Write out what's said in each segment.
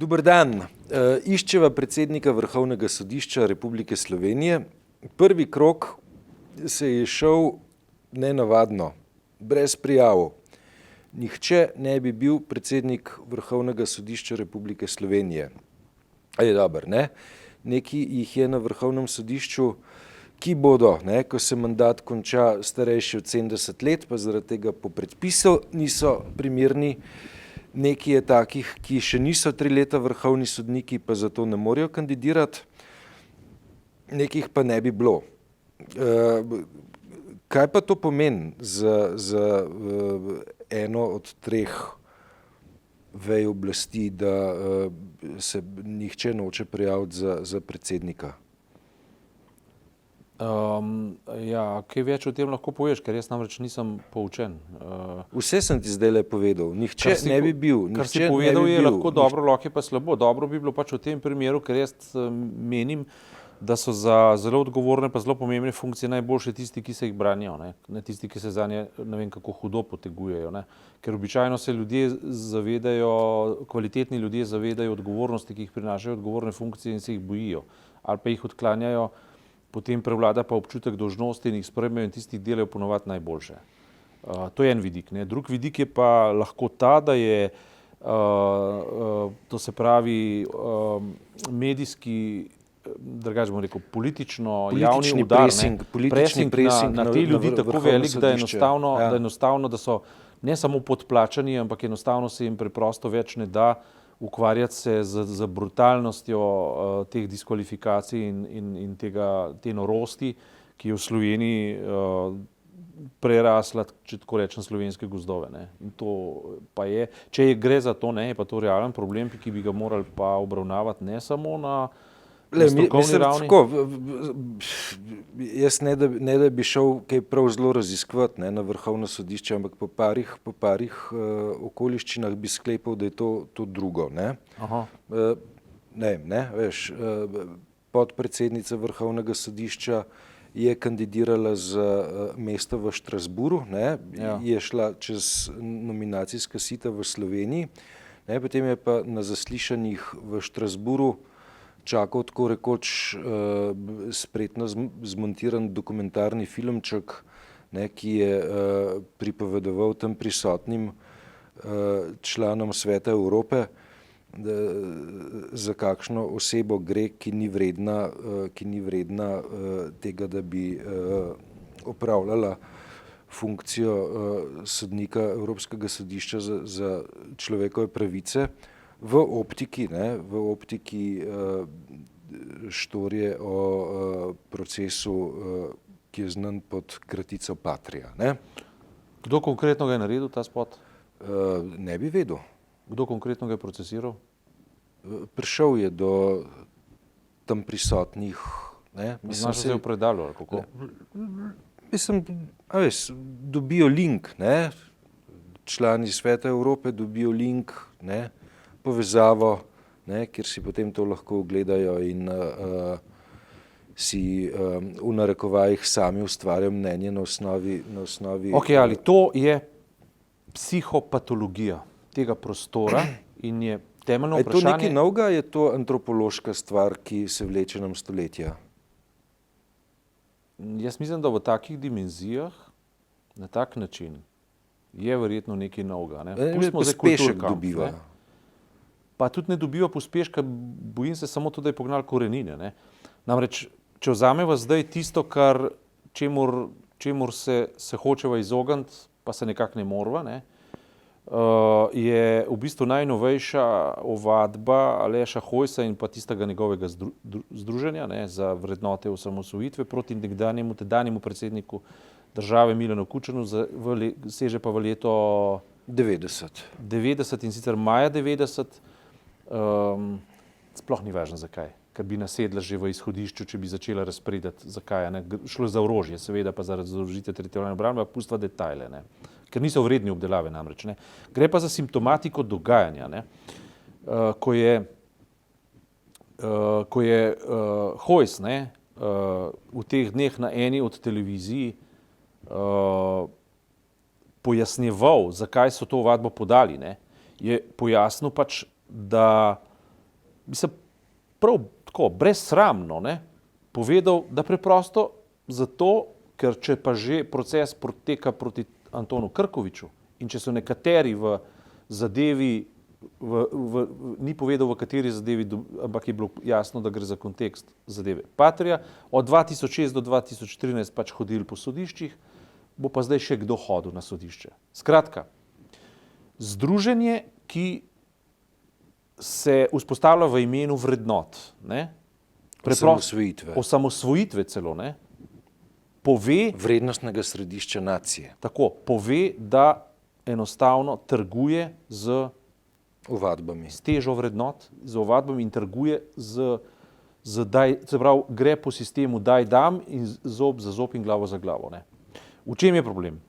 Dober dan. Iščeva predsednika Vrhovnega sodišča Republike Slovenije. Prvi krog se je šel nenavadno, brez prijav. Nihče ne bi bil predsednik Vrhovnega sodišča Republike Slovenije. Je dobro, ne? Neki jih je na Vrhovnem sodišču, ki bodo, ko se mandat konča, starejši od 70 let, pa zaradi tega po predpisu niso primerni. Neki je takih, ki še niso 3 leta vrhovni sodniki, pa zato ne morejo kandidirati, nekih pa ne bi bilo. Kaj pa to pomeni za eno od 3 vej oblasti, da se nihče noče prijaviti za predsednika? Kaj več o tem lahko poveš, ker jaz namreč nisem poučen. Vse sem ti zdajle povedal, nihče ne bi bil. Kar si povedal je lahko dobro, lahko je pa slabo. Dobro bi bilo pač v tem primeru, ker jaz menim, da so za zelo odgovorne pa zelo pomembne funkcije najboljše tisti, ki se jih branijo, ne tisti, ki se zanje ne vem kako hudo potegujejo, ne. Ker običajno se ljudje zavedajo, kvalitetni ljudje zavedajo odgovornosti, ki jih prinašajo odgovorne funkcije in se jih bojijo. Ali pa jih odklanjajo, potem prevlada pa občutek dolžnosti in jih sprejmejo in tisti delajo ponovadi najboljše. To je en vidik, ne. Drug vidik je pa lahko ta, da je to se pravi medijski, drugače bom rekel, javni udar, presing na te ljudi tako velik, da enostavno, da so ne samo podplačani, ampak enostavno se jim preprosto več ne da ukvarjati se z brutalnostjo teh diskvalifikacij in te norosti, ki je v Sloveniji prerasla, če tako rečem, slovenske gozdove, ne. In to pa je, če gre za to, je pa to realen problem, ki bi ga morali pa obravnavati ne samo na strokovni ravni. Jaz ne da bi šel kaj prav zelo raziskovati na Vrhovno sodišče, ampak po parih okoliščinah bi sklepal, da je to drugo. Veš, podpredsednica Vrhovnega sodišča je kandidirala za mesto v Štrasburu, je šla čez nominacijska sita v Sloveniji, potem je pa na zaslišanjih v Štrasburu čakal tako rekoč spretno zmontiran dokumentarni filmček, ki je pripovedoval tam prisotnim članom Sveta Evrope, za kakšno osebo gre, ki ni vredna tega, da bi opravljala funkcijo sodnika Evropskega sodišča za človekove pravice, v optiki štorije o procesu, ki je znan pod kratico Patria. Kdo konkretno ga je naredil, ta spot? Ne bi vedel. Kdo konkretno ga je procesiral? Prišel je do tam prisotnih. Znaš se v predalu, ali kako? Mislim, dobijo link, člani Sveta Evrope dobijo link, povezavo, kjer si potem to lahko ogledajo in si v narekovajih sami ustvarjajo mnenje na osnovi. Ok, ali to je psihopatologija tega prostora in je temeljno vprašanje. Je to nekaj novega, je to antropološka stvar, ki se vleče nam stoletja? Jaz mislim, da v takih dimenzijah, na tak način, je verjetno nekaj novega. Pospešek dobiva. Pa tudi ne dobiva pospeška, bojim se samo to, da je pognal korenine. Namreč, če vzameva zdaj tisto, čemur se hočeva izogniti, pa se nekako ne morva, je v bistvu najnovejša ovadba Aleša Hojsa in pa tistega njegovega združenja za vrednote osamosvojitve proti nekdanjemu tedanjemu predsedniku države Milanu Kučanu, seže pa v leto 90 in sicer maja 90. Sploh ni važno zakaj, ker bi nasedla že v izhodišču, če bi začela razpredati zakaj. Šlo je za orožje, seveda pa za razorožitev teritorialne obrambe, pustva detajle, ker niso vredni obdelave namreč. Gre pa za simptomatiko dogajanja, ko je Hojs v teh dneh na eni od televizij pojasnjeval, zakaj so to ovadbo podali, je pojasnil pač, da bi se prav tako brezsramno, ne, povedal, da preprosto zato, ker če pa že proces poteka proti Antonu Krkoviču in če so nekateri v zadevi, ni povedal, v kateri zadevi, ampak je bilo jasno, da gre za kontekst zadeve Patria, od 2006 do 2013 pač hodili po sodiščih, bo pa zdaj še kdo hodil na sodišče. Skratka, združenje, ki se vzpostavlja v imenu vrednot, ne? Osamosvojitve celo, ne? Pove, vrednostnega središča nacije. Tako, pove, da enostavno trguje z ovadbami. S težo vrednot, z ovadbami in trguje se pravi, gre po sistemu daj dam in zob za zob in glavo za glavo. Ne? V čem je problem?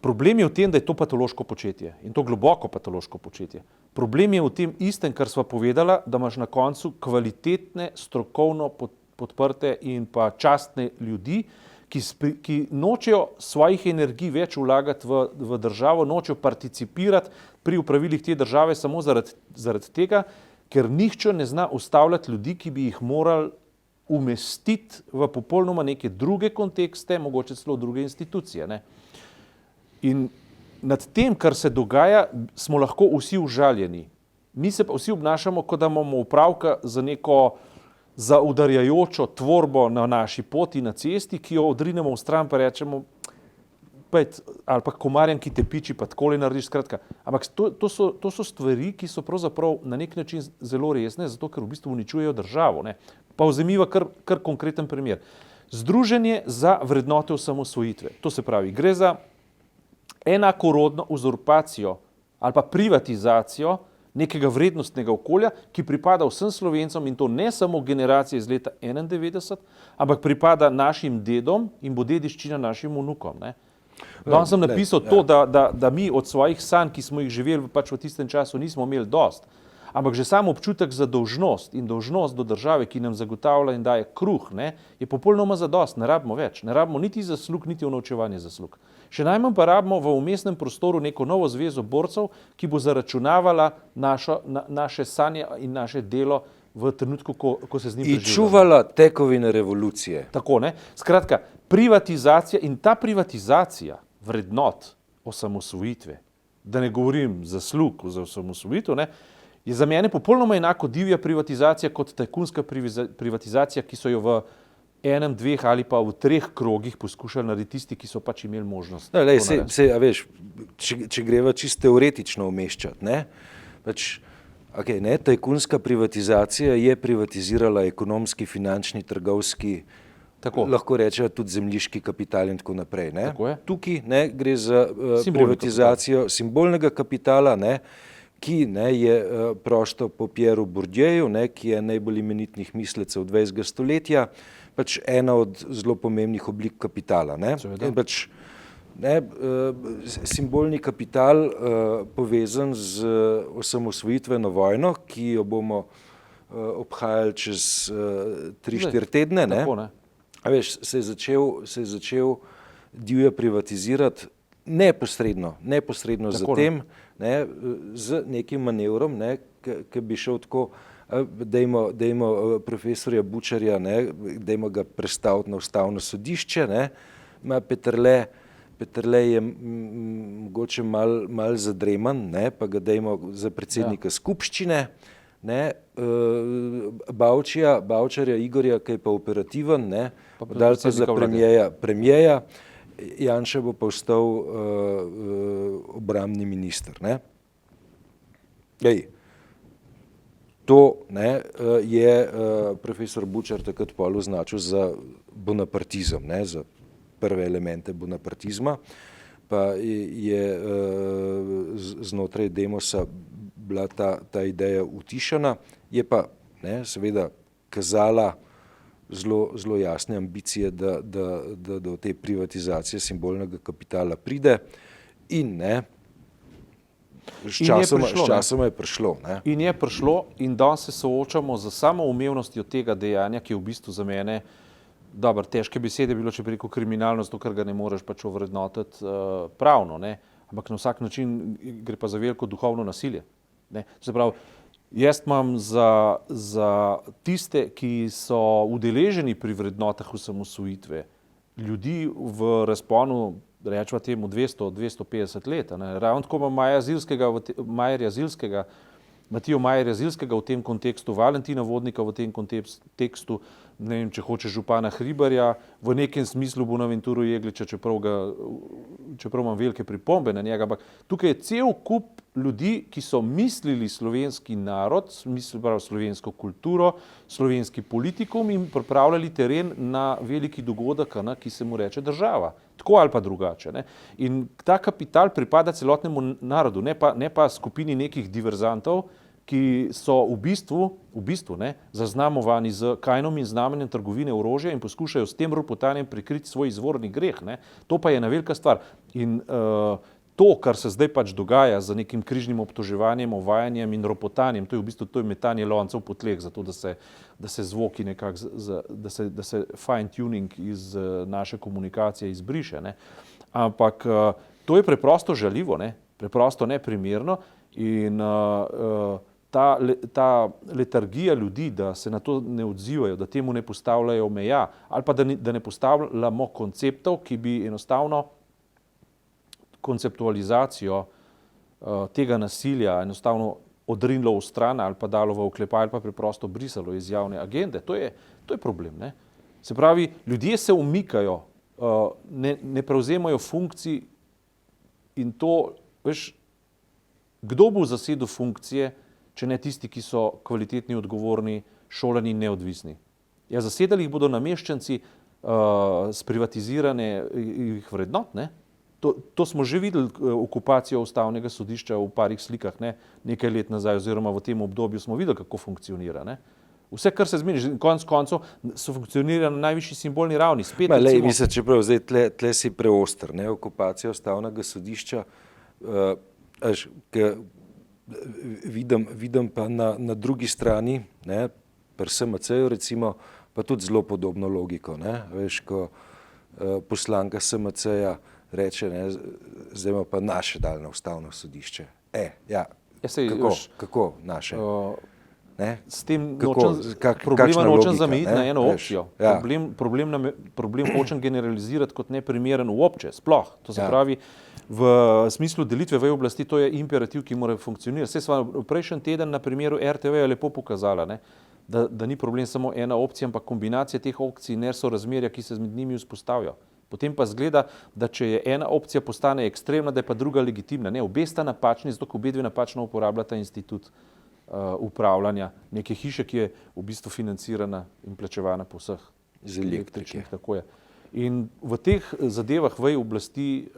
Problem je v tem, da je to patološko početje in to globoko patološko početje. Problem je v tem istem, kar sva povedala, da imaš na koncu kvalitetne, strokovno podprte in pa častne ljudi, ki nočejo svojih energij več vlagati v državo, nočejo participirati pri upravilih te države samo zaradi tega, ker nihče ne zna ustavljati ljudi, ki bi jih morali umestiti v popolnoma neke druge kontekste, mogoče celo druge institucije. Ne? In nad tem, kar se dogaja, smo lahko vsi užaljeni. Mi se pa vsi obnašamo, kot da imamo opravka za neko zaudarjajočo tvorbo na naši poti na cesti, ki jo odrinemo v stran pa rečemo, ali pa komarjan, ki te piči, pa takole narediš, skratka. Ampak to so stvari, ki so pravzaprav na nek način zelo resne, zato ker v bistvu uničujejo državo. Ne? Pa vzemiva kar konkreten primer. Združenje za vrednote osamosvojitve. To se pravi, gre za enakorodno uzurpacijo ali pa privatizacijo nekega vrednostnega okolja, ki pripada vsem Slovencem in to ne samo generacije iz leta 91, ampak pripada našim dedom in bo dediščina našim vnukom. Ne? Danes sem napisal to, da mi od svojih sanj, ki smo jih živeli pač v tistem času, nismo imeli dost. Ampak že sam občutek za dolžnost in dolžnost do države, ki nam zagotavlja in daje kruh, ne, je popolnoma zadost, ne rabimo več. Ne rabimo niti zaslug, niti unovčevanje zaslug. Še najmanj pa rabimo v vmesnem prostoru neko novo zvezo borcev, ki bo zaračunavala naše sanje in naše delo v trenutku, ko se z njim preživljamo. In čuvala tekovine revolucije. Tako, ne. Skratka, privatizacija in ta privatizacija vrednot osamosvojitve, da ne govorim zaslug za osamosvojitev, ne, je za mene popolnoma enako divja privatizacija kot tajkunska privatizacija, ki so jo v enem, dveh ali pa v treh krogih poskušali narediti tisti, ki so pač imeli možnost. No, veš, če greva čisto teoretično umeščati, ne, pač, tajkunska privatizacija je privatizirala ekonomski, finančni, trgovski, tako, lahko rečejo tudi zemljiški kapital in tako naprej. Ne. Tukaj ne, gre za privatizacijo simbolnega kapitala, ne, ki je prosto po Pieru Bourdieju, ki je najbolj imenitnih mislecev 20. stoletja, pač ena od zelo pomembnih oblik kapitala. In pač, simbolni kapital povezan z osamosvojitveno vojno, ki jo bomo obhajali čez 3-4 tedne, ne? Tako, ne? A veš, se je začel divje privatizirati neposredno zatem, z nekim manevrom, ki bi šel tako, dajmo profesorja Bučarja, dajmo ga prestaviti na ustavno sodišče, Peterle je mogoče mal zadreman, pa ga dajmo za predsednika skupščine, Bavčarja Igorja, ki je pa operativen, dal pa za premijeja, Janša bo pa ostal obrambni minister. To je profesor Bučar takrat pol označil za bonapartizem, za prve elemente bonapartizma, pa je znotraj Demosa bila ta ideja utišana, je pa seveda kazala zelo jasne ambicije, da do te privatizacije simbolnega kapitala pride in s časoma je prišlo. In je prišlo in danes se soočamo z samoumevnostjo tega dejanja, ki je v bistvu za mene, dobro, težke besede bilo, če bi rekel kriminalnost, ker ga ne moreš pač ovrednotiti pravno, ampak na vsak način gre pa za veliko duhovno nasilje. Se pravi, Jaz imam za tiste, ki so udeleženi pri vrednotah osamosvojitve, ljudi v razponu, rečemo temu 200-250 let. Ne. Ravno tako imam Matijo Majerja Zilskega v tem kontekstu, Valentina Vodnika v tem kontekstu, ne vem, če hoče župana Hribarja, v nekem smislu Bonaventuro Jegliča, čeprav imam velike pripombe na njega, ampak tukaj je cel kup ljudi, ki so mislili slovenski narod, mislili slovensko kulturo, slovenski politikum in pripravljali teren na veliki dogodek, ki se mu reče država. Tako ali pa drugače. Ne. In ta kapital pripada celotnemu narodu, ne pa skupini nekih diverzantov, ki so v bistvu zaznamovani z kajnom in znamenjem trgovine orožja in poskušajo s tem ropotanjem prikriti svoj izvorni greh. Ne. To pa je ena velika stvar. In to, kar se zdaj pač dogaja z nekim križnim obtoževanjem, ovajanjem in ropotanjem, to je v bistvu metanje loncev po tleh, zato da se zvoki nekako, da se fine tuning iz naše komunikacije izbriše. Ne. Ampak to je preprosto žaljivo, ne. Preprosto neprimerno in ta letargija ljudi, da se na to ne odzivajo, da temu ne postavljajo meja ali pa da ne postavljamo konceptov, ki bi enostavno konceptualizacijo tega nasilja enostavno odrinilo v stran ali pa dalo v oklepaj ali pa preprosto brisalo iz javne agende. To je problem. Ne? Se pravi, ljudje se umikajo, ne prevzemajo funkcij in to, veš, kdo bo zasedel funkcije, če ne tisti, ki so kvalitetni, odgovorni, šolani in neodvisni. Ja, zasedali jih bodo nameščenci sprivatiziranih vrednot, ne? To smo že videli okupacijo ustavnega sodišča v parih slikah, ne? Nekaj let nazaj oziroma v tem obdobju smo videli, kako funkcionira. Ne? Vse, kar se zmeni, konec koncev so funkcionira na najvišji simbolni ravni. Spet, mislim, čeprav zdaj tle si preoster, ne? Okupacija ustavnega sodišča, vidim pa na drugi strani, ne, pri SMC-ju recimo, pa tudi zelo podobno logiko. Ne? Veš, ko poslanka SMC-ja reče, ne, zdaj ima pa naše dal na ustavno sodišče. Ja, kako naše? Ne? S tem problema nočem zamejiti na eno opcijo. Ja. Problem hočem generalizirati kot neprimeren uopće, sploh. To se pravi, v smislu delitve veje oblasti, to je imperativ, ki mora funkcionirati. Saj sva prejšnji teden na primeru RTV lepo pokazala, ne, da ni problem samo ena opcija, ampak kombinacija teh opcij, nesorazmerja, ki se med njimi vzpostavijo. Potem pa zgleda, da če je ena opcija postane ekstremna, da je pa druga legitimna. Ne, obe sta napačni, zato ko obe dve napačno uporabljata institut upravljanja neke hiše, ki je v bistvu financirana in plačevana po vseh električnih. Tako je. In v teh zadevah veje oblasti,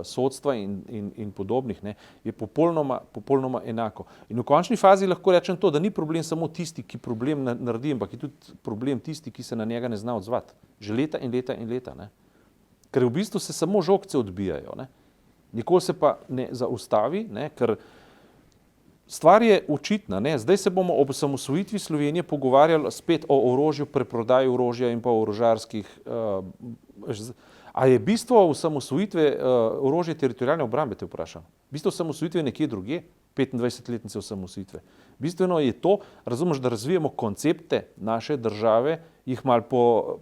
sodstva in podobnih, ne, je popolnoma enako. In v končni fazi lahko rečem to, da ni problem samo tisti, ki problem naredi, ampak je tudi problem tisti, ki se na njega ne zna odzvati. Že leta in leta in leta. Ne. Ker v bistvu se samo žogce odbijajo. Ne. Nikoli se pa ne zaustavi, ne, ker stvar je očitna. Ne. Zdaj se bomo ob osamosvojitvi Slovenije pogovarjali spet o orožju, preprodaji orožja in pa o orožarskih. A je bistvo osamosvojitve orožje teritorialne obrambe, te vprašam? Bistvo osamosvojitve je nekje drugje, 25-letnice osamosvojitve. Bistveno je to, razumeš, da razvijemo koncepte naše države, jih malo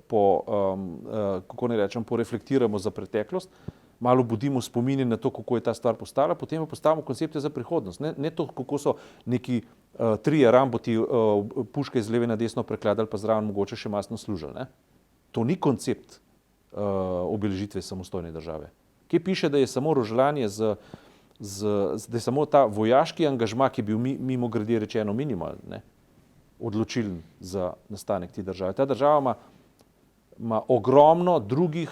kako ne rečem, poreflektiramo za preteklost, malo budimo spomine na to, kako je ta stvar postala, potem pa postavimo koncepte za prihodnost. Ne to, kako so neki trije ramboti puške iz leve na desno prekladali, pa zraven mogoče še masno služili. Ne? To ni koncept obeležitve samostojne države. Kje piše, da je samo rožljanje da je samo ta vojaški angažma, ki je bil mimogrede rečeno minimalni, odločilen za nastanek te države. Ta država ima ogromno drugih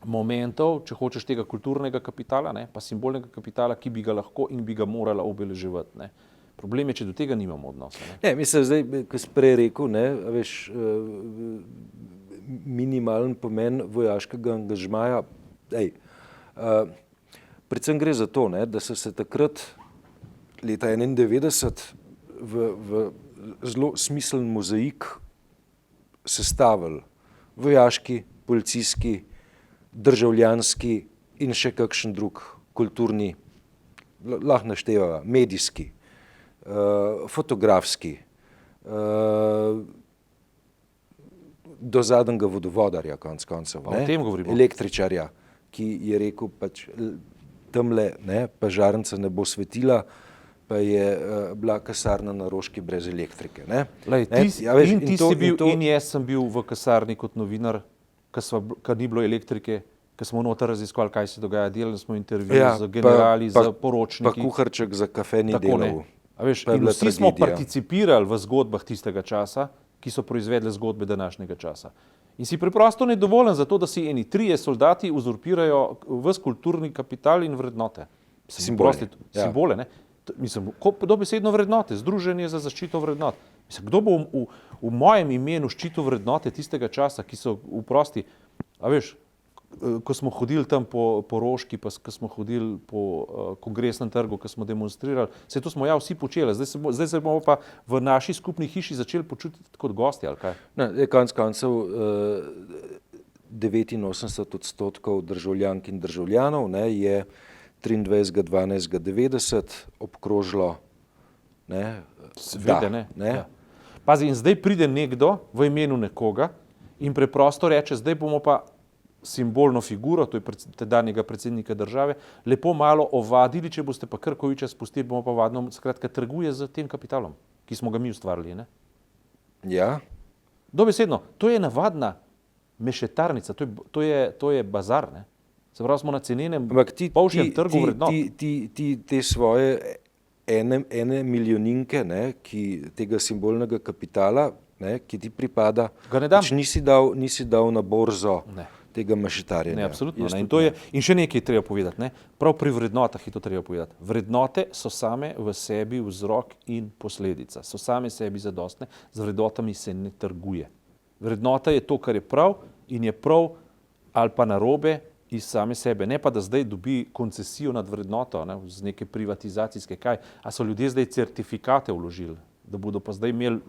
momentov, če hočeš, tega kulturnega kapitala, pa simbolnega kapitala, ki bi ga lahko in bi ga morala obeleževati. Ne. Problem je, če do tega nimamo odnosa. Ne, mislim, zdaj, ko si prej rekel, ne, veš, minimalen pomen vojaškega angažmaja. Predvsem gre za to, ne, da so se takrat leta 1991 v zelo smiseln mozaik sestavili vojaški, policijski, državljanski in še kakšen drug kulturni, lahko naštevava, medijski fotografski, do zadnjega vodovodarja, konec koncev, Pa o tem govorimo. električarja, ki je rekel, pač tamle, ne, pa žarnica ne bo svetila, pa je bila kasarna na Roški brez elektrike. Ne. Lej, Ne, ti, ja, veš, in ti si bil, to, in jaz sem bil v kasarni kot novinar, ker ni bilo elektrike, ker smo noter raziskovali, kaj se dogaja, delali smo intervjuje z generali, z pa poročniki. kuharček za kafe ni Tako ne. delal. A veš, Pa je in bila vsi smo tragedija. participirali v zgodbah tistega časa, ki so proizvedle zgodbe današnjega časa. In si preprosto nedovoljen za to, da si eni trije soldati uzurpirajo ves kulturni kapital in vrednote. Simbole, ja. Simbole, ne. Mislim, dobesedno vrednote, združenje za zaščito vrednot. Mislim, kdo bo v mojem imenu ščitil vrednote tistega časa, ki so v prosti, a veš, ko smo hodili tam po Roški, pa ko smo hodili po Kongresnem trgu, ko smo demonstrirali, vse to smo vsi počeli, zdaj se bomo pa v naši skupni hiši začeli počutiti kot gosti, ali kaj? Ne, konec koncev 89% državljank in državljanov, ne, je 23.12.90 obkrožilo, ne, Seveda, da, ne. Ja. Pazi, in zdaj pride nekdo v imenu nekoga in preprosto reče, zdaj bomo pa simbolno figuro, to je tedanjega predsednika države, lepo malo ovadili, če boste pa Krkoviča spustili, bomo pa vadno, skratka, trguje z tem kapitalom, ki smo ga mi ustvarili, ne? Ja. Dobesedno, to je navadna mešetarnica, to je bazar, ne? Se pravi, smo na cenenem polšjem trgu vrednot. Ti te svoje ene milijoninke, ne, tega simbolnega kapitala, ne, ki ti pripada, Ga ne dam. pač nisi dal na borzo Ne. tega mešetarjenja. Ne, absolutno. Jaz Ne. In, tudi ne. in še nekaj je treba povedati. Ne. Prav pri vrednotah je to treba povedati. Vrednote so same v sebi vzrok in posledica. So same sebi zadostne, z vrednotami se ne trguje. Vrednota je to, kar je prav in je prav ali pa narobe iz same sebe. Ne pa, da zdaj dobi koncesijo nad vrednoto, ne, z neke privatizacijske kaj. A so ljudje zdaj certifikate vložili, da bodo pa zdaj imeli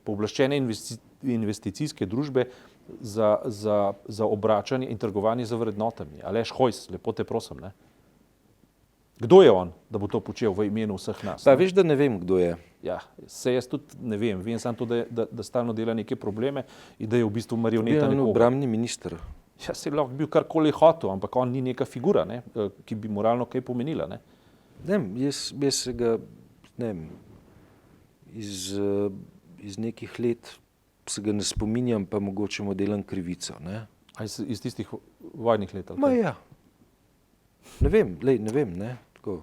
pooblaščene investicijske družbe za obračanje in trgovanje z vrednotami. Aleš Hojs, lepo te prosim, ne? Kdo je on, da bo to počel v imenu vseh nas? Pa veš, da ne vem, kdo je. Ja, se jaz tudi ne vem. Vem samo to, da stalno dela neke probleme in da je v bistvu Je marioneta on nekoga. obrambni minister. Ja, se je lahko bil karkoli hotel, ampak on ni neka figura, ne, ki bi moralno kaj pomenila. Ne. Ne vem, jaz se ga, ne vem, iz nekih let se ga ne spominjam, pa mogoče mu delam krivico. Ne. A iz tistih vojnih let? ali Ma kaj? ja. Ne vem, ne vem, ne, tako.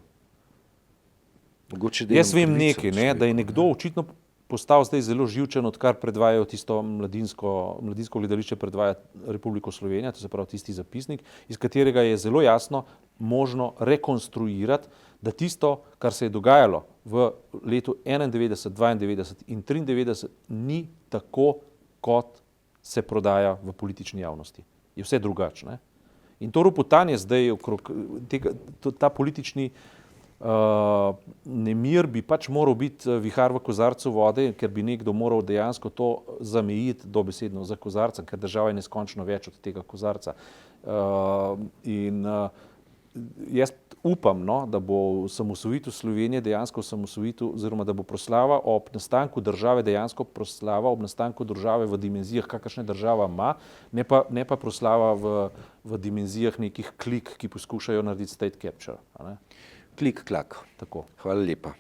Mogoče delam Jaz vem krivico nekaj, ne, da je nekdo očitno postal zdaj zelo živčen, odkar predvajajo tisto mladinsko gledališče, predvaja Republiko Slovenija, to se pravi tisti zapisnik, iz katerega je zelo jasno možno rekonstruirati, da tisto, kar se je dogajalo v letu 91, 92 in 93, ni tako, kot se prodaja v politični javnosti. Je vse drugače. In to ropotanje zdaj okrog tega, ta politični nemir bi pač moral biti vihar v kozarcu vode, ker bi nekdo moral dejansko to zamejiti dobesedno za kozarcem, ker država je neskončno več od tega kozarca. Jaz upam, no, da bo osamosvojitev Slovenije dejansko osamosvojitev, oziroma da bo proslava ob nastanku države dejansko proslava ob nastanku države v dimenzijah, kakršne država ima, ne pa proslava v dimenzijah nekih klik, ki poskušajo narediti state capture. A ne? Klik, klak. Tako. Hvala lepa.